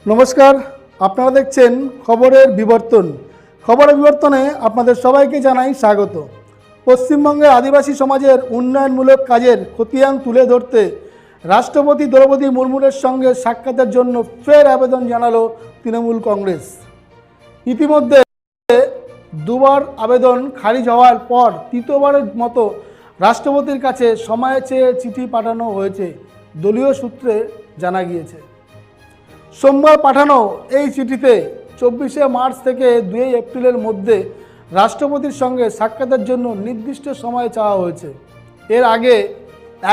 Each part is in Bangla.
নমস্কার, আপনারা দেখছেন খবরের বিবর্তন। খবরের বিবর্তনে আপনাদের সবাইকে জানাই স্বাগত। পশ্চিমবঙ্গের আদিবাসী সমাজের উন্নয়নমূলক কাজের খতিয়ান তুলে ধরতে রাষ্ট্রপতি দ্রৌপদী মুর্মুর সঙ্গে সাক্ষাতের জন্য ফের আবেদন জানালো তৃণমূল কংগ্রেস। ইতিমধ্যে দুবার আবেদন খারিজ হওয়ার পর তৃতীয়বারের মতো রাষ্ট্রপতির কাছে সময় চেয়ে চিঠি পাঠানো হয়েছে, দলীয় সূত্রে জানা গিয়েছে। সোমবার পাঠানো এই চিঠিতে 24শে মার্চ থেকে 2 এপ্রিলের মধ্যে রাষ্ট্রপতির সঙ্গে সাক্ষাতের জন্য নির্দিষ্ট সময় চাওয়া হয়েছে। এর আগে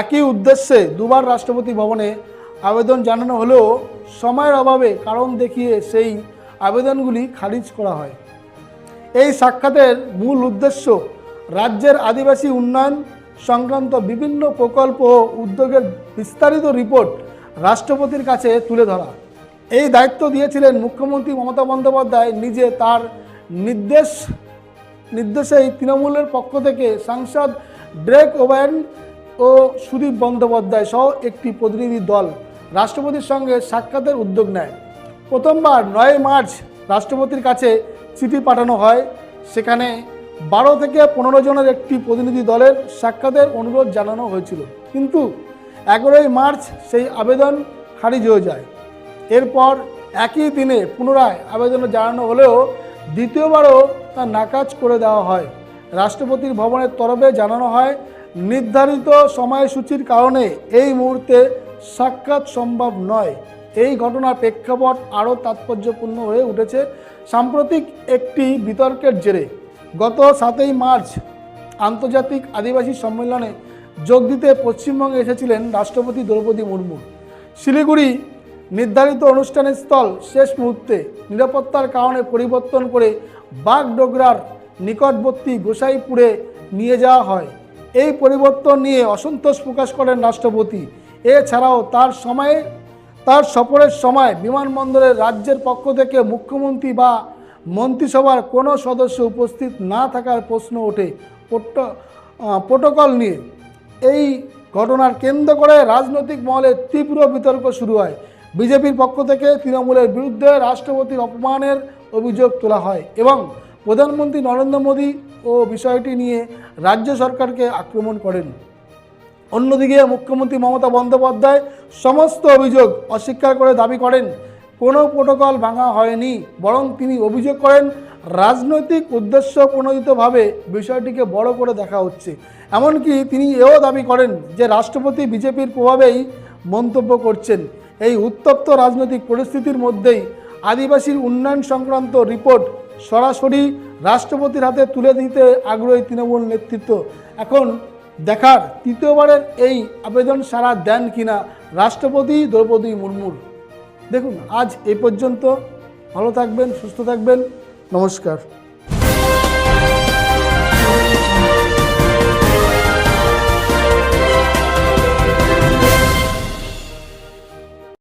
একই উদ্দেশ্যে দুবার রাষ্ট্রপতি ভবনে আবেদন জানানো হলেও সময়ের অভাবে কারণ দেখিয়ে সেই আবেদনগুলি খারিজ করা হয়। এই সাক্ষাতের মূল উদ্দেশ্য রাজ্যের আদিবাসী উন্নয়ন সংক্রান্ত বিভিন্ন প্রকল্প ও উদ্যোগের বিস্তারিত রিপোর্ট রাষ্ট্রপতির কাছে তুলে ধরা। এই দায়িত্ব দিয়েছিলেন মুখ্যমন্ত্রী মমতা বন্দ্যোপাধ্যায় নিজে। তার নির্দেশেই তৃণমূলের পক্ষ থেকে সাংসদ ডেরেক ওব্রায়েন ও সুদীপ বন্দ্যোপাধ্যায় সহ একটি প্রতিনিধি দল রাষ্ট্রপতির সঙ্গে সাক্ষাতের উদ্যোগ নেয়। প্রথমবার 9 মার্চ রাষ্ট্রপতির কাছে চিঠি পাঠানো হয়। সেখানে 12 থেকে 15 জনের একটি প্রতিনিধি দলের সাক্ষাতের অনুরোধ জানানো হয়েছিল, কিন্তু 11 মার্চ সেই আবেদন খারিজ হয়ে যায়। এরপর একই দিনে পুনরায় আবেদন জানানো হলেও দ্বিতীয়বারও তা নাকচ করে দেওয়া হয়। রাষ্ট্রপতির ভবনের তরফে জানানো হয়, নির্ধারিত সময়সূচির কারণে এই মুহূর্তে সাক্ষাৎ সম্ভব নয়। এই ঘটনার প্রেক্ষাপট আরও তাৎপর্যপূর্ণ হয়ে উঠেছে সাম্প্রতিক একটি বিতর্কের জেরে। গত 7 মার্চ আন্তর্জাতিক আদিবাসী সম্মেলনে যোগ দিতে পশ্চিমবঙ্গে এসেছিলেন রাষ্ট্রপতি দ্রৌপদী মুর্মু। শিলিগুড়ি নির্ধারিত অনুষ্ঠানের স্থল শেষ মুহূর্তে নিরাপত্তার কারণে পরিবর্তন করে বাগডোগরার নিকটবর্তী গোসাইপুরে নিয়ে যাওয়া হয়। এই পরিবর্তন নিয়ে অসন্তোষ প্রকাশ করেন রাষ্ট্রপতি। এছাড়াও তার সফরের সময় বিমানবন্দরে রাজ্যের পক্ষ থেকে মুখ্যমন্ত্রী বা মন্ত্রিসভার কোনো সদস্য উপস্থিত না থাকার প্রশ্ন ওঠে প্রোটোকল নিয়ে। এই ঘটনার কেন্দ্র করে রাজনৈতিক মহলে তীব্র বিতর্ক শুরু হয়। বিজেপির পক্ষ থেকে তৃণমূলের বিরুদ্ধে রাষ্ট্রপতির অপমানের অভিযোগ তোলা হয় এবং প্রধানমন্ত্রী নরেন্দ্র মোদী ও বিষয়টি নিয়ে রাজ্য সরকারকে আক্রমণ করেন। অন্যদিকে মুখ্যমন্ত্রী মমতা বন্দ্যোপাধ্যায় সমস্ত অভিযোগ অস্বীকার করে দাবি করেন কোনো প্রোটোকল ভাঙা হয়নি, বরং তিনি অভিযোগ করেন রাজনৈতিক উদ্দেশ্য প্রণোদিতভাবে বিষয়টিকে বড় করে দেখা হচ্ছে। এমনকি তিনি এও দাবি করেন যে রাষ্ট্রপতি বিজেপির প্রভাবেই মন্তব্য করছেন। এই উত্তপ্ত রাজনৈতিক পরিস্থিতির মধ্যেই আদিবাসীর উন্নয়ন সংক্রান্ত রিপোর্ট সরাসরি রাষ্ট্রপতির হাতে তুলে দিতে আগ্রহী তৃণমূল নেতৃত্ব। এখন দেখার তৃতীয়বারের এই আবেদন সাড়া দেন কিনা রাষ্ট্রপতি দ্রৌপদী মুর্মুর। দেখুন, আজ এই পর্যন্ত। ভালো থাকবেন, সুস্থ থাকবেন। নমস্কার।